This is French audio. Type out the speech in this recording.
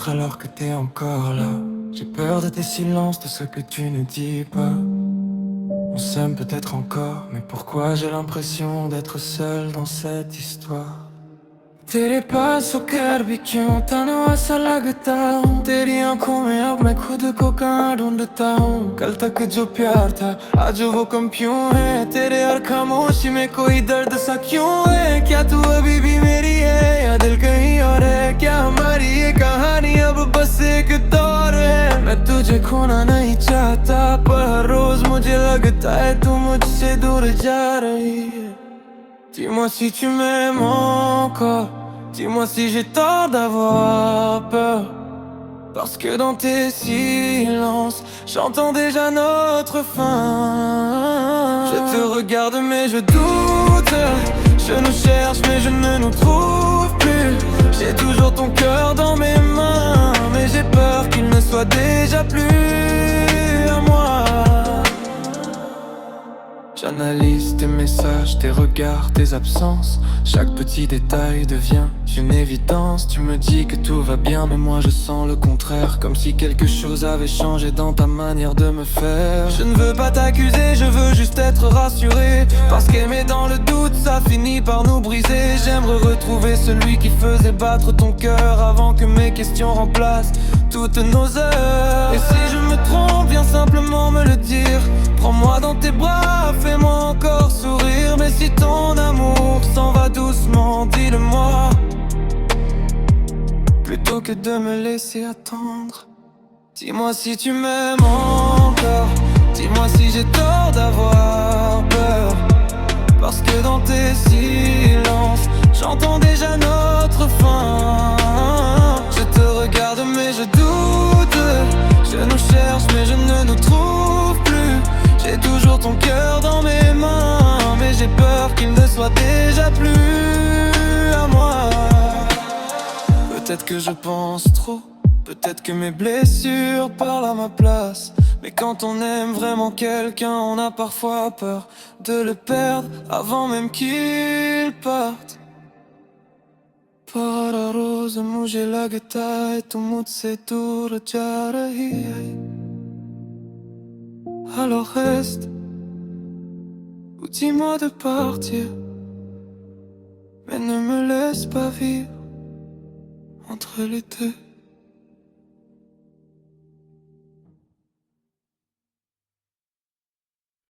peut-être alors que t'es encore là. J'ai peur de tes silences, de ce que tu ne dis pas. On s'aime peut-être encore, mais pourquoi j'ai l'impression d'être seul dans cette histoire? तेरे पास होकर भी क्यों तन्हा सा लगता हूँ। तेरी आंखों में अब मैं खुद को कहाँ ढूंढता हूँ। कल तक जो प्यार था आज वो कम क्यों है। तेरे हर खामोशी में कोई दर्द सा क्यों है। क्या तू अभी भी मेरी है या दिल कहीं और है। क्या हमारी ये कहानी अब बस एक दौर है। मैं तुझे खोना नहीं चाहता, पर हर रोज मुझे लगता है तू मुझसे दूर जा रही है। Dis-moi si tu m'aimes encore, dis-moi si j'ai tort d'avoir peur. Parce que dans tes silences, j'entends déjà notre fin. Je te regarde mais je doute, je nous cherche mais je ne nous trouve plus. J'ai toujours ton cœur dans mes mains, mais j'ai peur qu'il ne soit déjà plus à moi. J'analyse tes messages, tes regards, tes absences. Chaque petit détail devient une évidence. Tu me dis que tout va bien, mais moi je sens le contraire. Comme si quelque chose avait changé dans ta manière de me faire. Je ne veux pas t'accuser, je veux juste être rassuré. Parce qu'aimer dans le doute, ça finit par nous briser. J'aimerais retrouver celui qui faisait battre ton cœur avant que mes questions remplacent toutes nos heures. Et si je me trompe, viens simplement me le dire. Prends-moi dans tes bras, fais-moi encore sourire. Mais si ton amour s'en va doucement, dis-le-moi, plutôt que de me laisser attendre. Dis-moi si tu m'aimes encore, dis-moi si j'ai tort d'avoir peur. Parce que dans tes silences, j'entends déjà notre fin. Je te regarde mais je doute, je nous cherche mais je ne nous trouve plus. J'ai toujours ton cœur dans mes mains, mais j'ai peur qu'il ne soit déjà plus à moi. Peut-être que je pense trop, peut-être que mes blessures parlent à ma place. Mais quand on aime vraiment quelqu'un, on a parfois peur de le perdre avant même qu'il parte. Para rosa mujhe lagta hai tu mujhse dur ja rahi hai. Alors reste ou dis-moi de partir, mais ne me laisse pas vivre entre les deux.